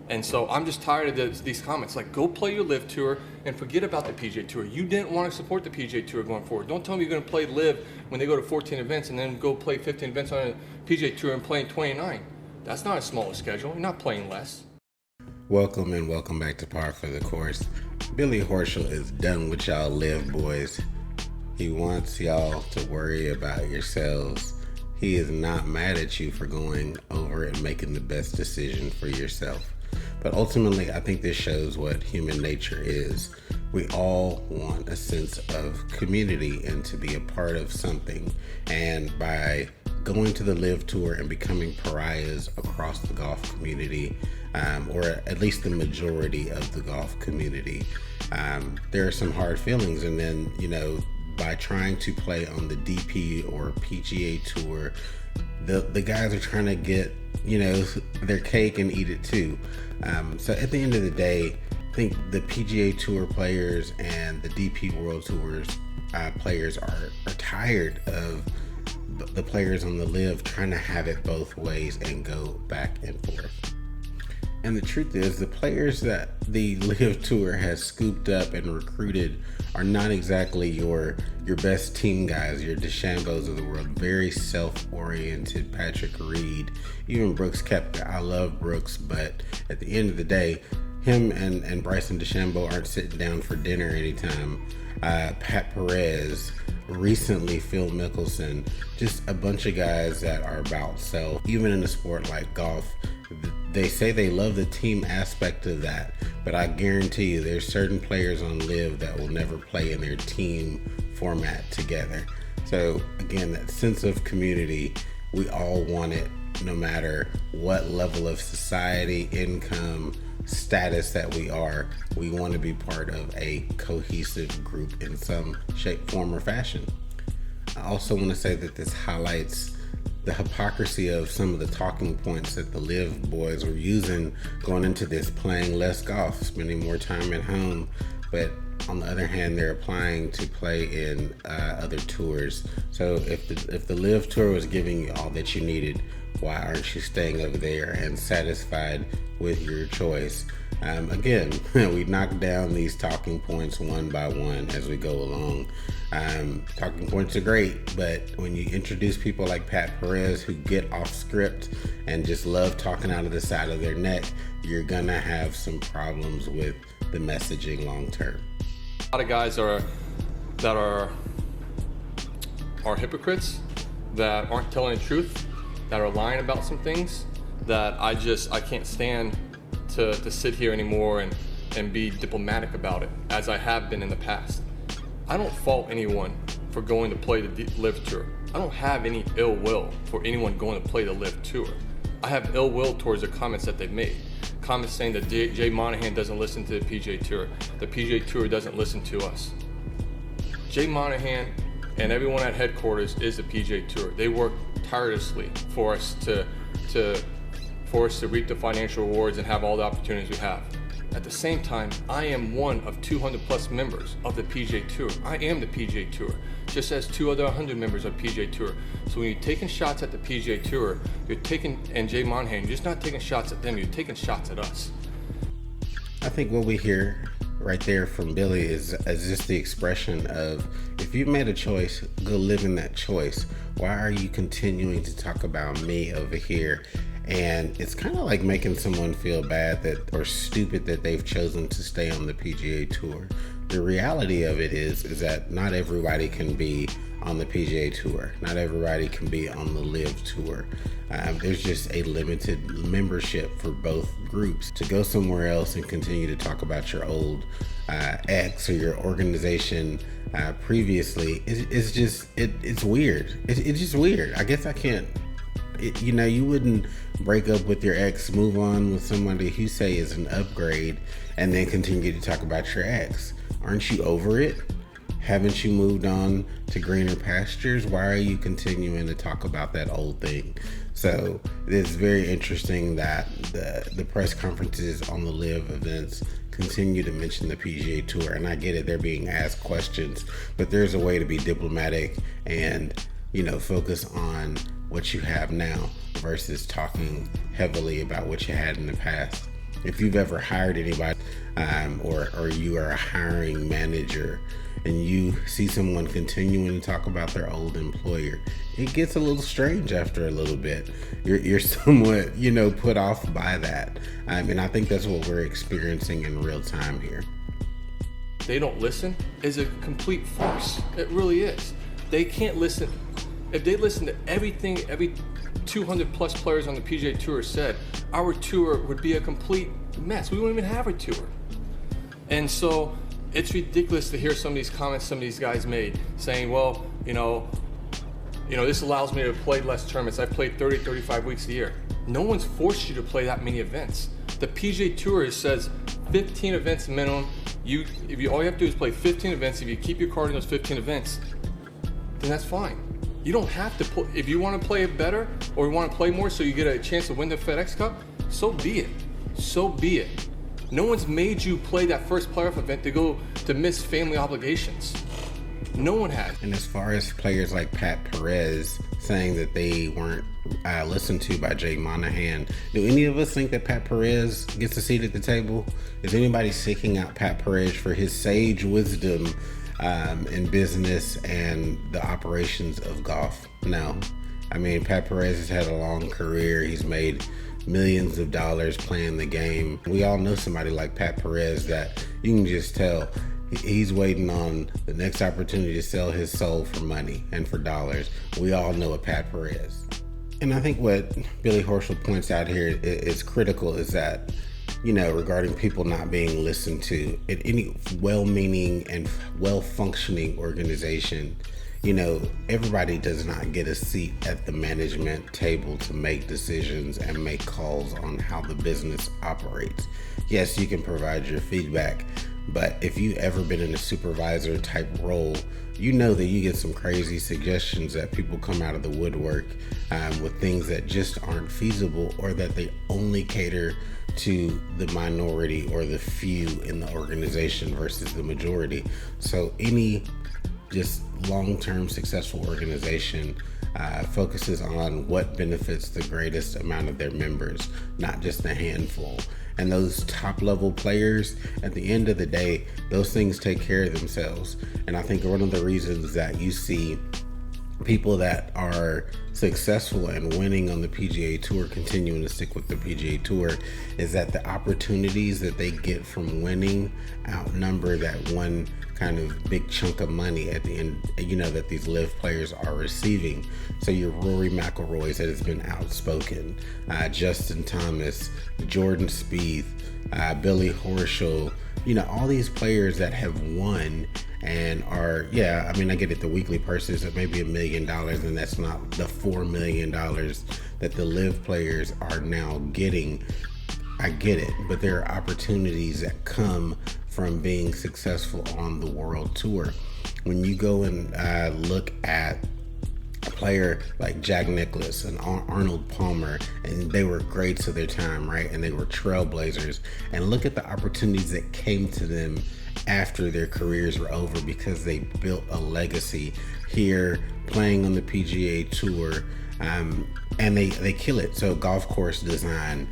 And so I'm just tired of these comments. Like, go play your LIV Tour and forget about the PGA Tour. You didn't want to support the PGA Tour going forward. Don't tell me you're going to play LIV when they go to 14 events and then go play 15 events on a PGA Tour and play in 29. That's not a smaller schedule. You're not playing less. Welcome and welcome back to Par for the Course. Billy Horschel is done with y'all LIV boys. He wants y'all to worry about yourselves. He is not mad at you for going over and making the best decision for yourself. But ultimately, I think this shows what human nature is. We all want a sense of community and to be a part of something. And by going to the LIV Tour and becoming pariahs across the golf community, or at least the majority of the golf community, there are some hard feelings. And then, by trying to play on the DP or PGA Tour, the guys are trying to get, their cake and eat it too. So at the end of the day, I think the PGA Tour players and the DP World Tours players are tired of the players on the LIV trying to have it both ways and go back and forth. And the truth is, the players that the LIV Tour has scooped up and recruited are not exactly your best team guys, your DeChambos of the world. Very self-oriented. Patrick Reed, even Brooks Koepka. I love Brooks, but at the end of the day, him and Bryson DeChambeau aren't sitting down for dinner anytime. Pat Perez, recently Phil Mickelson, just a bunch of guys that are about self. Even in a sport like golf, they say they love the team aspect of that, but I guarantee you there's certain players on LIV that will never play in their team format together. So again, that sense of community, we all want it, no matter what level of society, income, status that we are. We want to be part of a cohesive group in some shape, form, or fashion. I also want to say that this highlights the hypocrisy of some of the talking points that the LIV boys were using going into this, playing less golf, spending more time at home, but on the other hand, they're applying to play in other tours. So if the LIV Tour was giving you all that you needed, why aren't you staying over there and satisfied with your choice? Again, we knock down these talking points one by one as we go along. Talking points are great, but when you introduce people like Pat Perez who get off script and just love talking out of the side of their neck, you're gonna have some problems with the messaging long term. A lot of guys that are hypocrites, that aren't telling the truth, that are lying about some things that I can't stand to sit here anymore and be diplomatic about it, as I have been in the past. I don't fault anyone for going to play the LIV Tour. I don't have any ill will for anyone going to play the LIV Tour. I have ill will towards the comments that they've made. Comments saying that Jay Monahan doesn't listen to the PGA Tour. The PGA Tour doesn't listen to us. Jay Monahan and everyone at headquarters is the PGA Tour. They work tirelessly for us to reap the financial rewards and have all the opportunities we have. At the same time, I am one of 200 plus members of the PGA Tour. I am the PGA Tour, just as two other 100 members of PGA Tour. So when you're taking shots at the PGA Tour, and Jay Monahan, you're just not taking shots at them, you're taking shots at us. I think what we hear right there from Billy is just the expression of, if you made a choice, go live in that choice. Why are you continuing to talk about me over here? And it's kind of like making someone feel bad or stupid that they've chosen to stay on the PGA Tour. The reality of it is that not everybody can be on the PGA Tour. Not everybody can be on the LIV Tour. There's just a limited membership for both groups. To go somewhere else and continue to talk about your old ex or your organization previously, it's weird. It's just weird. I guess I can't. You wouldn't break up with your ex, move on with somebody you say is an upgrade, and then continue to talk about your ex. Aren't you over it? Haven't you moved on to greener pastures? Why are you continuing to talk about that old thing? So it's very interesting that the press conferences on the LIV events continue to mention the PGA Tour. And I get it, they're being asked questions, but there's a way to be diplomatic and, focus on what you have now versus talking heavily about what you had in the past. if you've ever hired anybody, or you are a hiring manager and you see someone continuing to talk about their old employer, it gets a little strange after a little bit. You're somewhat, put off by that. And I think that's what we're experiencing in real time here. They don't listen is a complete farce. It really is. They can't listen. If they listen to everything every 200 plus players on the PGA Tour said, our tour would be a complete mess. We wouldn't even have a tour. And so it's ridiculous to hear some of these comments some of these guys made saying, well, this allows me to play less tournaments. I played 30, 35 weeks a year. No one's forced you to play that many events. The PGA Tour says 15 events minimum. All you have to do is play 15 events. If you keep your card in those 15 events, then that's fine. You don't have to if you want to play it better or you want to play more so you get a chance to win the FedEx Cup, so be it. So be it. No one's made you play that first playoff event to miss family obligations. No one has. And as far as players like Pat Perez saying that they weren't listened to by Jay Monahan, do any of us think that Pat Perez gets a seat at the table? Is anybody seeking out Pat Perez for his sage wisdom in business and the operations of golf? No. I mean, Pat Perez has had a long career. He's made millions of dollars playing the game. We all know somebody like Pat Perez that you can just tell he's waiting on the next opportunity to sell his soul for money and for dollars. We all know a Pat Perez. And I think what Billy Horschel points out here is critical is that, regarding people not being listened to, in any well-meaning and well-functioning organization, everybody does not get a seat at the management table to make decisions and make calls on how the business operates. Yes, you can provide your feedback, but if you've ever been in a supervisor type role, you know that you get some crazy suggestions that people come out of the woodwork with things that just aren't feasible, or that they only cater to the minority or the few in the organization versus the majority. So any just long-term successful organization focuses on what benefits the greatest amount of their members, not just a handful. And those top-level players, at the end of the day, those things take care of themselves. And I think one of the reasons that you see people that are successful and winning on the PGA Tour continuing to stick with the PGA Tour is that the opportunities that they get from winning outnumber that one kind of big chunk of money at the end, that these LIV players are receiving. So your Rory McIlroys that has been outspoken, Justin Thomas, Jordan Spieth, Billy Horschel, all these players that have won and are, I get it, the weekly purses are maybe $1 million, and that's not the $4 million that the LIV players are now getting. I get it, but there are opportunities that come from being successful on the world tour. When you go and look at a player like Jack Nicklaus and Arnold Palmer, and they were greats of their time, right? And they were trailblazers. And look at the opportunities that came to them after their careers were over because they built a legacy here playing on the PGA Tour, and they kill it. So golf course design,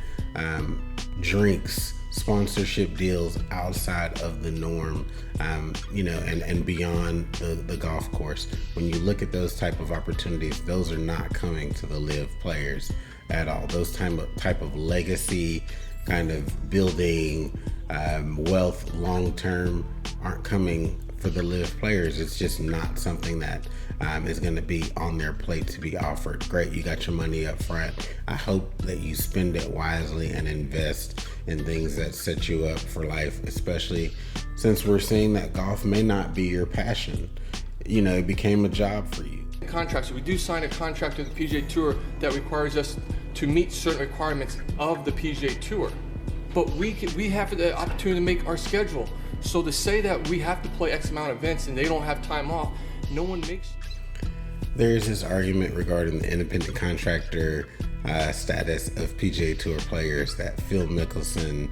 drinks, sponsorship deals outside of the norm, and beyond the golf course. When you look at those type of opportunities, those are not coming to the LIV players at all. Those type of legacy kind of building wealth long term aren't coming for the LIV players. It's just not something that is going to be on their plate to be offered. Great, you got your money up front. I hope that you spend it wisely and invest in things that set you up for life, especially since we're seeing that golf may not be your passion. It became a job for you. Contracts. We do sign a contract with the PGA Tour that requires us to meet certain requirements of the PGA Tour, but we have the opportunity to make our schedule. So to say that we have to play X amount of events and they don't have time off, no one makes. There's this argument regarding the independent contractor status of PGA Tour players that Phil Mickelson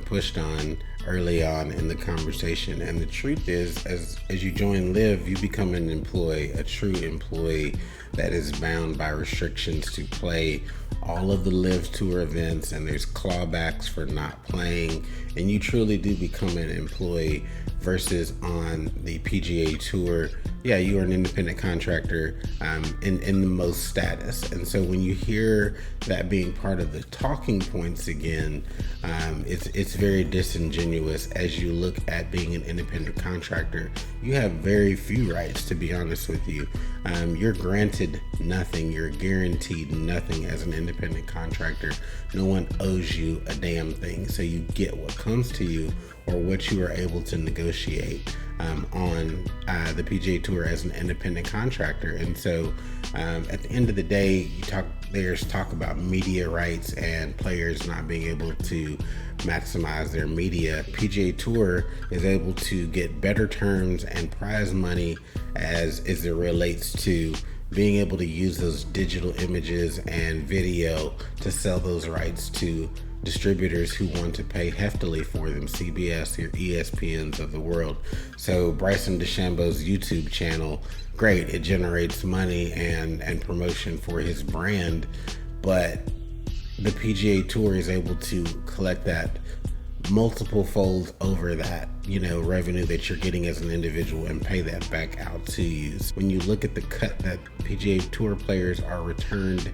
pushed on early on in the conversation. And the truth is, as you join LIV, you become an employee, a true employee that is bound by restrictions to play all of the LIV Tour events, and there's clawbacks for not playing, and you truly do become an employee. Versus on the PGA Tour, yeah, you are an independent contractor in the most status. And so when you hear that being part of the talking points again, it's very disingenuous. As you look at being an independent contractor, you have very few rights, to be honest with you. You're granted nothing, you're guaranteed nothing as an independent contractor. No one owes you a damn thing. So you get what comes to you, or what you are able to negotiate on the PGA Tour as an independent contractor. And so at the end of the day, there's talk about media rights and players not being able to maximize their media. PGA Tour is able to get better terms and prize money as it relates to being able to use those digital images and video to sell those rights to distributors who want to pay heftily for them, CBS, your ESPNs of the world. So Bryson DeChambeau's YouTube channel, great, it generates money and promotion for his brand, but the PGA Tour is able to collect that multiple folds over that, revenue that you're getting as an individual and pay that back out to you. When you look at the cut that PGA Tour players are returned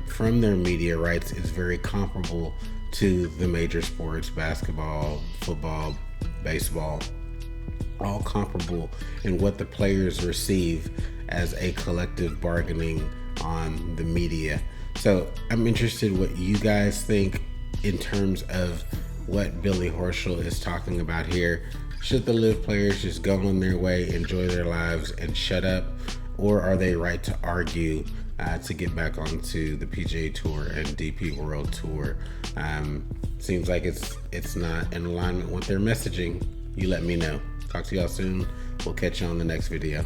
from their media rights, it's very comparable to the major sports, basketball, football, baseball, all comparable in what the players receive as a collective bargaining on the media. So I'm interested what you guys think in terms of what Billy Horschel is talking about here. Should the LIV players just go on their way, enjoy their lives, and shut up? Or are they right to argue to get back onto the PGA Tour and DP World Tour? Seems like it's not in alignment with their messaging. You let me know. Talk to y'all soon. We'll catch you on the next video.